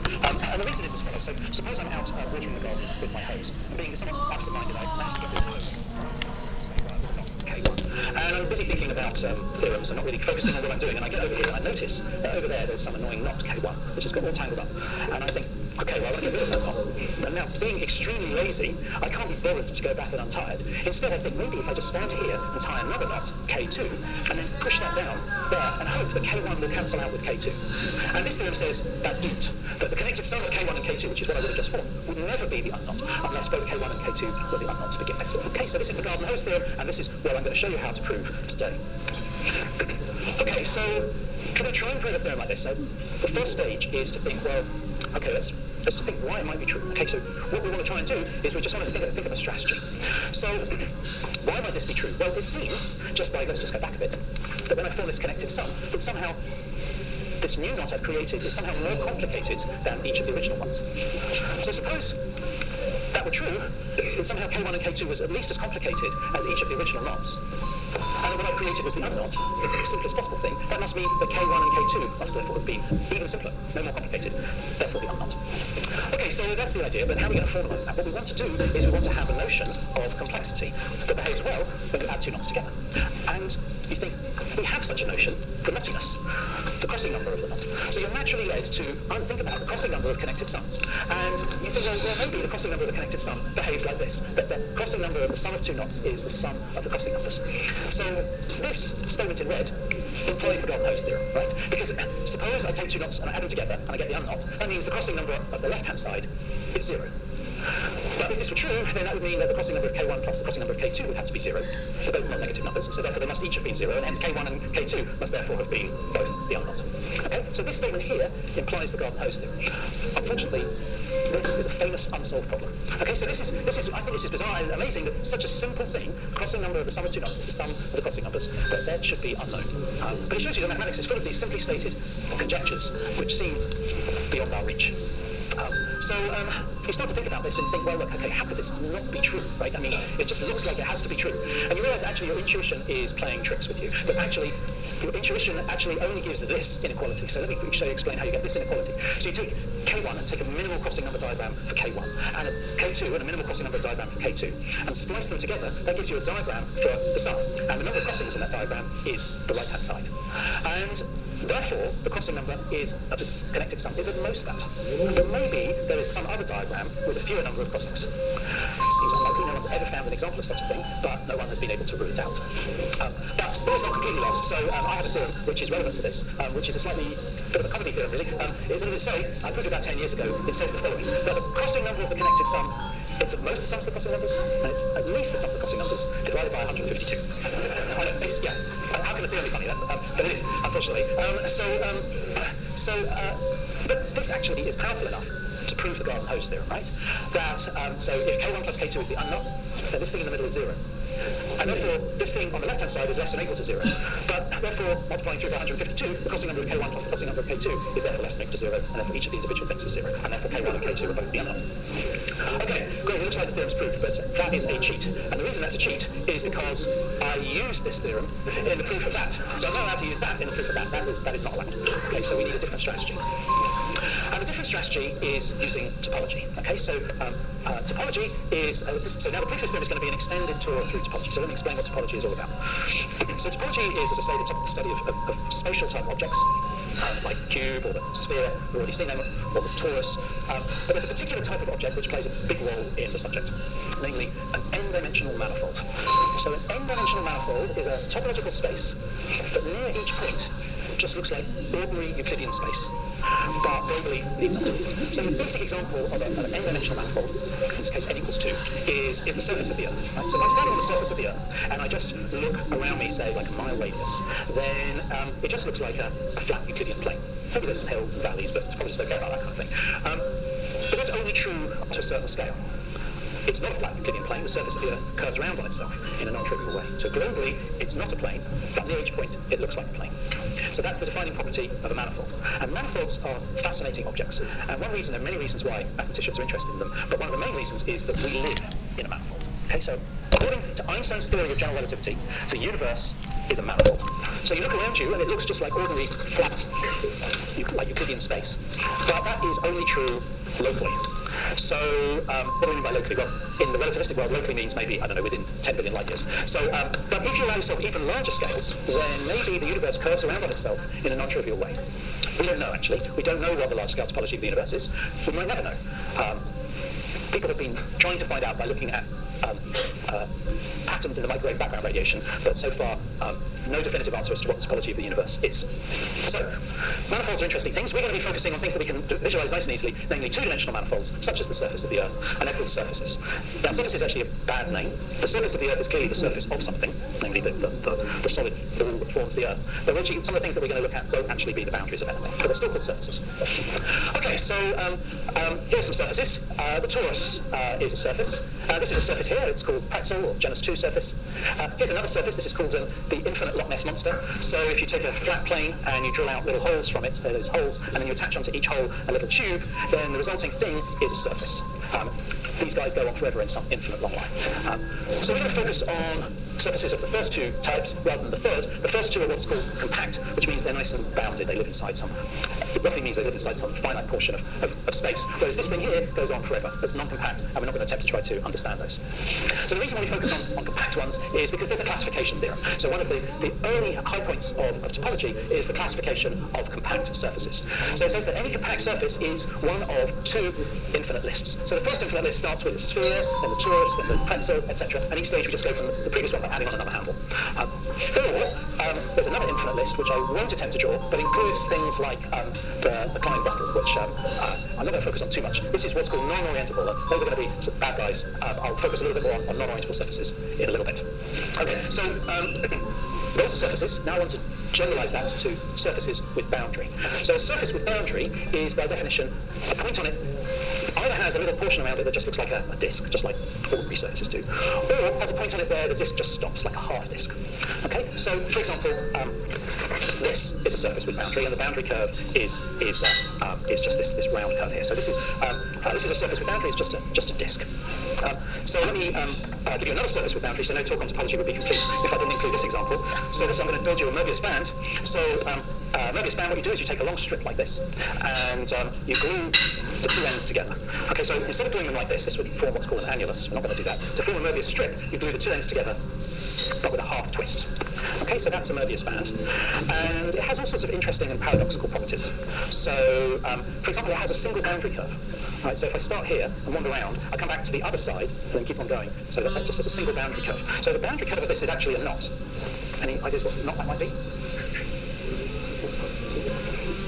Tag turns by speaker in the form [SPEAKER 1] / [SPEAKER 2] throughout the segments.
[SPEAKER 1] theorem. And the reason is as follows. So suppose I'm out watering the garden with my hose, and being somewhat absent-minded, I managed to get this hose. And I'm busy thinking about theorems and not really focusing on what I'm doing, and I get over here and I notice that over there there's some annoying knot, K1, which has got all tangled up. And I think, okay, well, I want to get rid of that knot. And now, being extremely lazy, I can't be bothered to go back and untie it. Instead, I think maybe if I just stand here and tie another knot, K2, and then push that down there and hope that K1 will cancel out with K2. And this theorem says that that the connected sum of K1 and K2, which is what I would have just formed, would never be the unknot unless both K1 and K2 were the unknot to begin with. Okay, so this is the garden hose theorem, and this is what I'm going to show you how to prove today. Okay, so can we try and prove a theorem like this? So the first stage is to think, well, okay, let's think why it might be true. Okay, so what we want to try and do is we just want to think of a strategy. So why might this be true? Well, it seems, let's just go back a bit, that when I form this connected sum, that somehow this new knot I've created is somehow more complicated than each of the original ones. So suppose that were true, that somehow K1 and K2 was at least as complicated as each of the original knots. And what I created was the unknot, the simplest possible thing. That must mean that K1 and K2 must therefore have been even simpler, no more complicated, therefore the unknot. Okay, so that's the idea, but how are we going to formalize that? What we want to do is we want to have a notion of complexity that behaves well when you add two knots together. And you think, we have such a notion, the knottiness, the crossing number of the knot. So you're naturally led to think about the crossing number of connected sums. And you think, well, maybe the crossing number of the connected sum behaves like this, that the crossing number of the sum of two knots is the sum of the crossing numbers. So this statement in red implies the golden hose theorem, right? Because suppose I take two knots and I add them together and I get the unknot, that means the crossing number of the left-hand side is 0. But if this were true, then that would mean that the crossing number of K1 plus the crossing number of K2 would have to be 0. They're both not negative numbers, so therefore they must each have been 0, and hence K1 and K2 must therefore have been both the unknot. Okay, so this statement here implies the golden hose theorem. Unfortunately, this is a famous unsolved problem. Okay, so I think this is bizarre and amazing that such a simple thing, crossing number of the sum of two knots is the sum of the crossing numbers, that should be unknown. But it shows you that mathematics is full of these simply stated conjectures which seem beyond our reach. You start to think about this and think, well, look, okay, how could this not be true, right? I mean, it just looks like it has to be true. And you realise actually your intuition is playing tricks with you. That actually, your intuition actually only gives this inequality. So let me explain how you get this inequality. So you take K1 and take a minimal crossing number diagram for K1, and a K2 and a minimal crossing number diagram for K2, and splice them together. That gives you a diagram for the sum. And the number of crossings in that diagram is the right-hand side. And therefore, the crossing number of this connected sum is at most that. But maybe there is some other diagram with a fewer number of crossings. Seems unlikely, no one's ever found an example of such a thing, but no one has been able to rule it out. But all is not completely lost, so I have a theorem which is relevant to this, which is a slightly bit of a comedy theorem, really. What does it say? I proved it about 10 years ago. It says the following, that the crossing number of the connected sum, it's at most the sums of the crossing numbers, and it's at least the sum of the crossing numbers, divided by 152. How can a theorem be funny? But it is, unfortunately. But this actually is powerful enough to prove the garden hose theorem, right? That, so if K1 plus K2 is the unknot, then this thing in the middle is 0. And therefore, this thing on the left-hand side is less than or equal to 0. But therefore, multiplying through by 152, the crossing number of K1 plus the crossing number of K2 is therefore less than or equal to 0, and therefore each of the individual things is 0. And therefore K1 and K2 are both the unknot. Okay, great, it looks like the theorem's proved, but that is a cheat. And the reason that's a cheat is because I used this theorem in the proof of that. So I'm not allowed to use that in the proof of that. That is not allowed. Okay, so we need a different strategy. And the different strategy is using topology. Okay, so topology is, so now the proof of this theorem is going to be an extended tour through topology. So let me explain what topology is all about. So topology is, as I say, the study of spatial type objects, like the cube or the sphere, we've already seen them, or the torus. But there's a particular type of object which plays a big role in the subject, namely an n-dimensional manifold. So an n-dimensional manifold is a topological space that near each point just looks like ordinary Euclidean space, but globally need not. So the basic example of an n-dimensional manifold, in this case n equals 2, is the surface of the Earth. Right? So if I'm standing on the surface of the Earth and I just look around me, say like a mile radius, then it just looks like a flat Euclidean plane. Maybe there's some hills and valleys, but topologists don't care about that kind of thing. But that's only true to a certain scale. It's not a flat Euclidean plane. The surface of the Earth curves around on itself in a non-trivial way. So globally, it's not a plane, but near each point, it looks like a plane. So that's the defining property of a manifold. And manifolds are fascinating objects. And one reason, there are many reasons why mathematicians are interested in them, but one of the main reasons is that we live in a manifold. Okay, so according to Einstein's theory of general relativity, the universe is a manifold. So you look around you and it looks just like ordinary flat, like Euclidean space. But that is only true locally. So what do I mean by locally? Well, in the relativistic world, locally means maybe, I don't know, within 10 billion light years. So, but if you allow yourself even larger scales, then maybe the universe curves around on itself in a non-trivial way. We don't know, actually. We don't know what the large-scale topology of the universe is. We might never know. People have been trying to find out by looking at patterns in the microwave background radiation, but so far no definitive answer as to what the topology of the universe is. So, manifolds are interesting things. We're going to be focusing on things that we can visualize nice and easily, namely two-dimensional manifolds, such as the surface of the Earth, and they're called surfaces. Now, surface is actually a bad name. The surface of the Earth is clearly the surface of something, namely the solid ball that forms the Earth. But actually, some of the things that we're going to look at won't actually be the boundaries of anything, but they're still called surfaces. Okay, so here are some surfaces. The torus is a surface. This is a surface here. It's called Pretzel, or genus 2 surface. Here's another surface. This is called the infinite Loch Ness monster. So if you take a flat plane and you drill out little holes from it, there's holes, and then you attach onto each hole a little tube, then the resulting thing is a surface. These guys go on forever in some infinite long line. So we're going to focus on surfaces of the first two types rather than the third. The first two are what's called compact, which means they're nice and bounded. They live inside some, it roughly means they live inside some finite portion of space. Whereas this thing here goes on forever. It's non-compact, and we're not going to attempt to try to understand those. So the reason why we focus on compact ones is because there's a classification theorem. So one of the early high points of topology is the classification of compact surfaces. So it says that any compact surface is one of two infinite lists. So the first infinite list starts with the sphere, then the torus, then the pretzel, etc. And each stage we just go from the previous one by adding on another handle. Or there's another infinite list which I won't attempt to draw, but includes things like the Klein bundle, which I'm not going to focus on too much. This is what's called non-orientable. Those are going to be bad guys. I'll focus a little bit more on non-orientable surfaces in a little bit. Okay, so those are surfaces. Now I want to generalize that to surfaces with boundary. So a surface with boundary is, by definition, a point on it either has a little portion around it that just looks like a disk, just like ordinary surfaces do, or has a point on it where the disk just stops, like a half disk. Okay, so for example, this is a surface with boundary, and the boundary curve is just this round curve here. So this is a surface with boundary. It's just a disk. So let me give you another surface with boundary. So no talk on topology would be complete if I didn't include this example. So I'm going to build you a Möbius band. So Möbius band, what you do is you take a long strip like this, and you glue the two ends together. Okay, so instead of gluing them like this would form what's called an annulus. We're not going to do that. To form a Möbius strip, you glue the two ends together, but with a half twist. Okay, so that's a Möbius band. And it has all sorts of interesting and paradoxical properties. So, for example, it has a single boundary curve. Right, so if I start here and wander around, I come back to the other side, and then keep on going. So that just has a single boundary curve. So the boundary curve of this is actually a knot. Any ideas what knot that might be?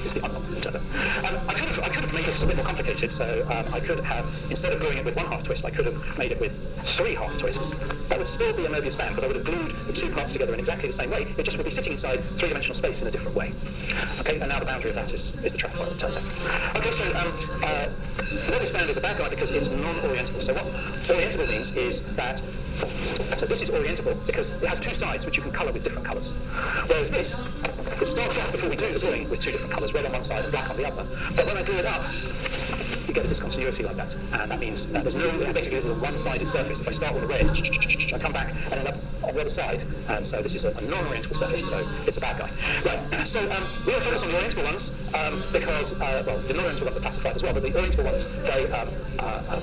[SPEAKER 1] It's the unknot. I could have made this a bit more complicated, so I could have, instead of gluing it with one half twist, I could have made it with 3 half twists. That would still be a Möbius band, because I would have glued the two parts together in exactly the same way. It just would be sitting inside three-dimensional space in a different way. Okay, and now the boundary of that is the trefoil, it turns out. Okay, so Möbius band is a bad guy because it's non-orientable. So what orientable means is that, so this is orientable because it has two sides which you can colour with different colours. Whereas this, it starts off before we do the drawing with two different colours, red on one side and black on the other. But when I glue it up, you get a discontinuity like that. And that means there's no, basically this is a one-sided surface. If I start with the red, I come back and end up on the other side. And so this is a non-orientable surface, so it's a bad guy. Right, so we'll focus on the orientable ones because, well, the non-orientable ones are classified as well, but the orientable ones, they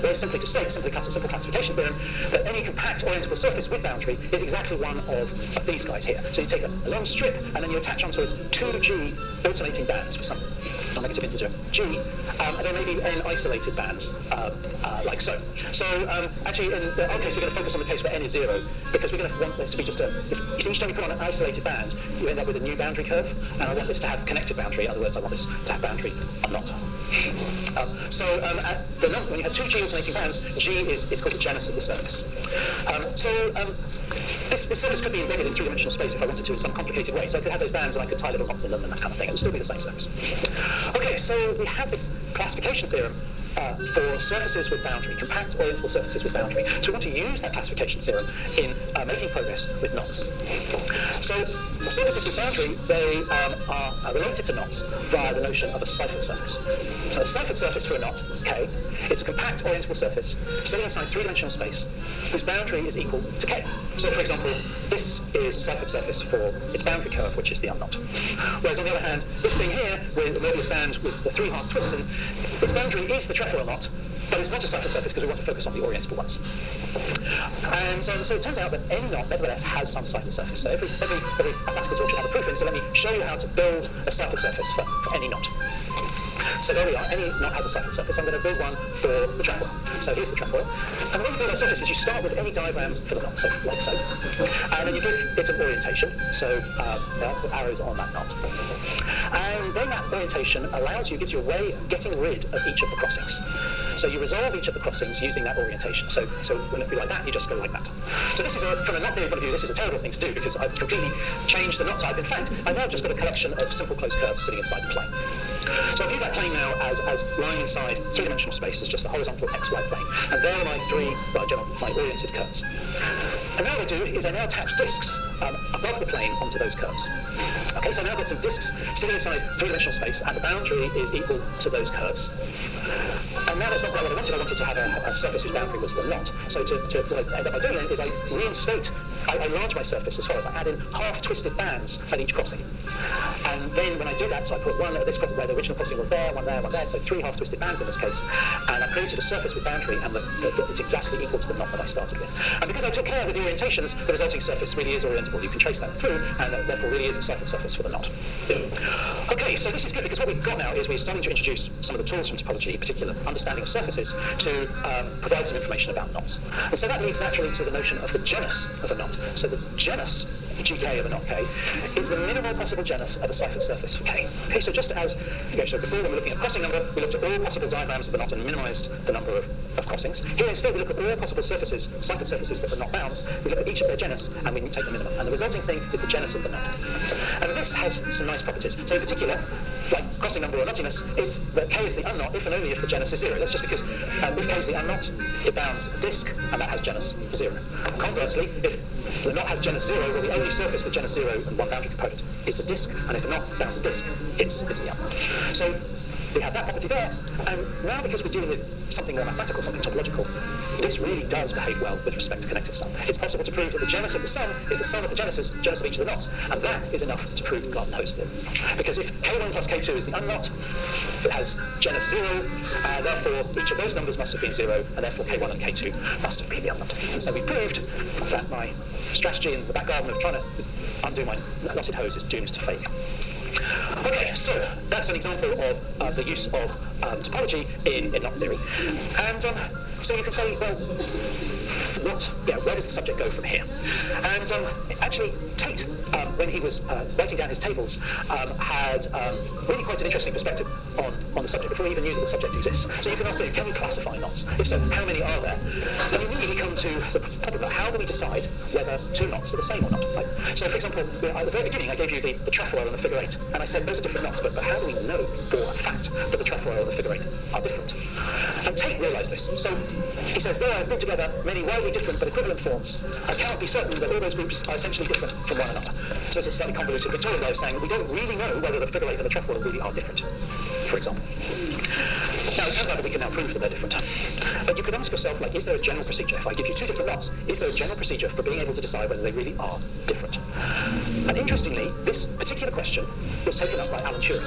[SPEAKER 1] very simply to state, simple classification theorem, that any compact orientable surface with boundary is exactly one of these guys here. So you take a long strip and then you attach onto it 2G alternating bands for some non-negative integer G, and then maybe n isolated bands, like so. So actually in our case we're going to focus on the case where n is 0, because we're going to want this to be just you see, each time you put on an isolated band, you end up with a new boundary curve, and I want this to have connected boundary. In other words, I want this to have boundary or not. So at the number, when you have 2G alternating bands, G is called the genus of the surface. This surface could be embedded in three-dimensional space if I wanted to in some complicated way. So I could have those bands and I could tie little knots in them and that kind of thing. It would still be the same surface. Okay, so we have this classification theorem for surfaces with boundary, compact orientable surfaces with boundary. So we want to use that classification theorem in making progress with knots. So surfaces with boundary, they are related to knots via the notion of a Seifert surface. So a Seifert surface for a knot, K, it's a compact orientable surface sitting inside three-dimensional space whose boundary is equal to K. So for example, this is a Seifert surface for its boundary curve, which is the unknot. Whereas on the other hand, this thing here, with the Mobius band with the three half twists, its boundary is the trefoil knot, but it's not a Seifert surface because we want to focus on the orientable ones. And so it turns out that any knot, nevertheless, has some Seifert surface. So every mathematical talk should have a proof in, so let me show you how to build a Seifert surface for any knot. So there we are, any knot has a Seifert surface. I'm going to build one for the trefoil. So here's the trefoil. And the way you build a surface is you start with any diagram for the knot, so like so. And then you give it an orientation, so put arrows on that knot. And then that orientation gives you a way of getting rid of each of the crossings. So you resolve each of the crossings using that orientation. So when it be like that, you just go like that. So this is, from a knot theory point of view, this is a terrible thing to do because I've completely changed the knot type. In fact, I've now just got a collection of simple closed curves sitting inside the plane. So I view that plane now as lying inside three-dimensional space as just a horizontal xy plane. And there are my my oriented curves. And now what I do is I now attach disks above the plane onto those curves. Okay, so now I've got some disks sitting inside three-dimensional space, and the boundary is equal to those curves. And now that's not quite what I wanted. I wanted to have a surface whose boundary was the knot. So what I end up by doing then is I reinstate, I enlarge my surface as far as I add in half-twisted bands at each crossing. And then when I do that, so I put one at this crossing where the original crossing was there, one there, so three half-twisted bands in this case. And I created a surface with boundary, and it's exactly equal to the knot that I started with. And because I took care with the orientations, the resulting surface really is orientable. You can trace that through, and therefore really is a Seifert surface for the knot. Okay, so this is good because what we've got now is we're starting to introduce some of the tools from topology, in particular understanding of surfaces, to provide some information about knots. And so that leads naturally to the notion of the genus of a knot. So the genus, GK of a knot K, is the minimal possible genus of a Seifert surface for K. Okay, so just as, so before when we were looking at crossing number, we looked at all possible diagrams of the knot and minimized the number of crossings. Here instead we look at all possible surfaces, Seifert surfaces that the knot bounds, we look at each of their genus and we take the minimum. And the resulting thing is the genus of the knot. And this has some nice properties. So in particular, like crossing number or knottiness, it's that K is the unknot if and only if the genus is 0. That's just because if K is the unknot, it bounds a disk and that has genus 0. Conversely, if the knot has genus 0, well the only surface with genus 0 and one boundary component is the disk, and if the knot bounds a disk, it's the unknot. So we have that property there, and now because we're dealing with something more mathematical, something topological, this really does behave well with respect to connected sum. It's possible to prove that the genus of the sum is the sum of the genus of each of the knots, and that is enough to prove the Garden-Hose theorem. Because if K1 plus K2 is the unknot, it has genus 0, therefore each of those numbers must have been 0, and therefore K1 and K2 must have been the unknot. And so we proved that my strategy in the back garden of trying to undo my knotted hose is doomed to failure. Okay, so that's an example of the use of topology in knot theory. And so you can say, well, where does the subject go from here? And actually, Tate, when he was writing down his tables, had really quite an interesting perspective on the subject before he even knew that the subject exists. So you can ask, can we classify knots? If so, how many are there? And we immediately come to the topic of how do we decide whether two knots are the same or not? Right? So, for example, at the very beginning, I gave you the trefoil and the figure 8, and I said those are different knots, but how do we know for a fact that the trefoil and the figure 8 are different? And Tate realised this. So he says, though I have put together many widely different but equivalent forms, I cannot be certain that all those groups are essentially different from one another. So it's a slightly convoluted Victorian way of saying we don't really know whether the figure 8 and the trefoil really are different, for example. Now, it turns out that we can now prove that they're different. But you could ask yourself, like, is there a general procedure? If I give you two different knots, is there a general procedure for being able to decide whether they really are different? And interestingly, this particular question was taken up by Alan Turing.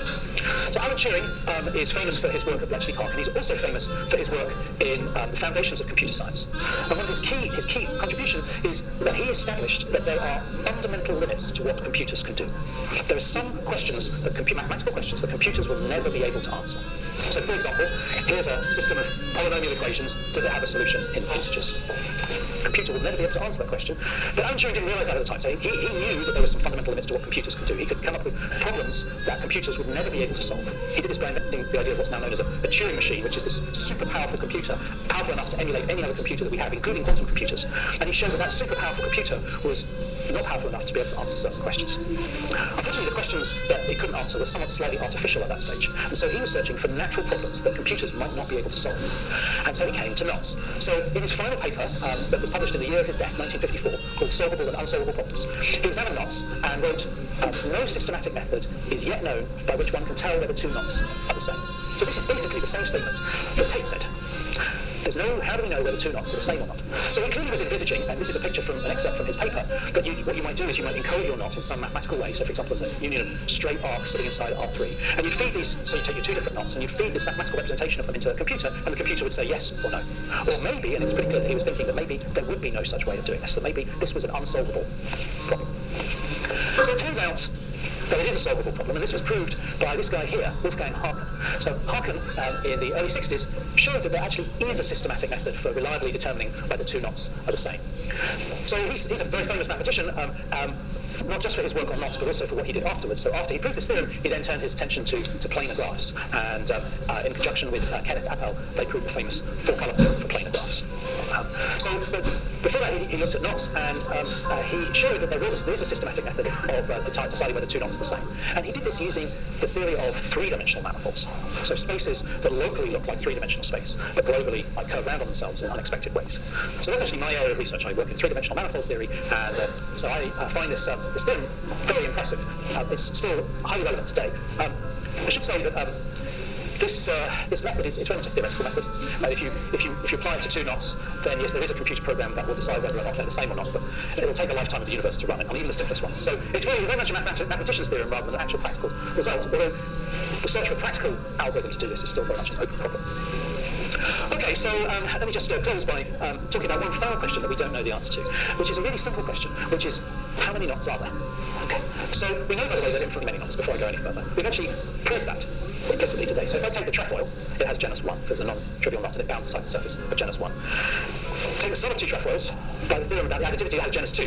[SPEAKER 1] So Alan Turing is famous for his work at Bletchley Park, and he's also famous for his work in the foundations of computer science. And one of his key contribution is that he established that there are fundamental limits to what computers can do. There are some questions, mathematical questions, that computers will never be able to answer. So, for example, here's a system of polynomial equations. Does it have a solution in integers? A computer would never be able to answer that question. But Alan Turing didn't realise that at the time. So he knew that there were some fundamental limits to what computers could do. He could come up with problems that computers would never be able to solve. He did this by inventing the idea of what's now known as a Turing machine, which is this super powerful computer, powerful enough to emulate any other computer that we have, including quantum computers. And he showed that that super powerful computer was not powerful enough to be able to answer certain questions. Unfortunately, the questions that it couldn't answer were somewhat slightly artificial at that stage. And so he was searching for natural problems that computers might not be able to solve. And so he came to knots. So in his final paper, that was published in the year of his death, 1954, called Solvable and Unsolvable Problems, he examined knots and wrote, no systematic method is yet known by which one can tell whether two knots are the same. So this is basically the same statement that Tate said. There's no, how do we know whether two knots are the same or not? So he clearly was envisaging, and this is a picture from an excerpt from his paper, but what you might do is you might encode your knot in some mathematical way. So for example, there's a union of straight arcs sitting inside R3. And you feed these, so you take your two different knots and you feed this mathematical representation of them into a computer, and the computer would say yes or no. Or maybe, and it was pretty clear that he was thinking that maybe there would be no such way of doing this, that maybe this was an unsolvable problem. So it turns out that it is a solvable problem, and this was proved by this guy here, Wolfgang Haken. So Haken, in the early 60s, showed that there actually is a systematic method for reliably determining whether two knots are the same. So he's a very famous mathematician, not just for his work on knots, but also for what he did afterwards. So after he proved this theorem, he then turned his attention to planar graphs, and in conjunction with Kenneth Appel, they proved the famous four-color theorem for planar graphs. But before that, he looked at knots, and he showed that there is a systematic method of deciding whether two knots are the same. And he did this using the theory of three-dimensional manifolds. So spaces that locally look like three-dimensional space, but globally like curve around on themselves in unexpected ways. So that's actually my area of research. I work in three-dimensional manifold theory, and so I find this theorem very impressive. It's still highly relevant today. I should say that this method is very much a theoretical method. If you apply it to two knots, then yes, there is a computer program that will decide whether or not they're the same or not, but it will take a lifetime of the universe to run it, on even the simplest ones. So it's very much a mathematician's theorem rather than an actual practical result, although the search for a practical algorithm to do this is still very much an open problem. Okay, so let me just close by talking about one final question that we don't know the answer to, which is a really simple question, which is, how many knots are there? Okay, so we know, by the way, there are infinitely many knots before I go any further. We've actually proved that implicitly today. So if I take the trefoil, it has genus 1. There's a non-trivial knot and it bounds inside the surface of genus 1. Take the sum of two trefoils, by the theorem about the additivity, it has genus 2.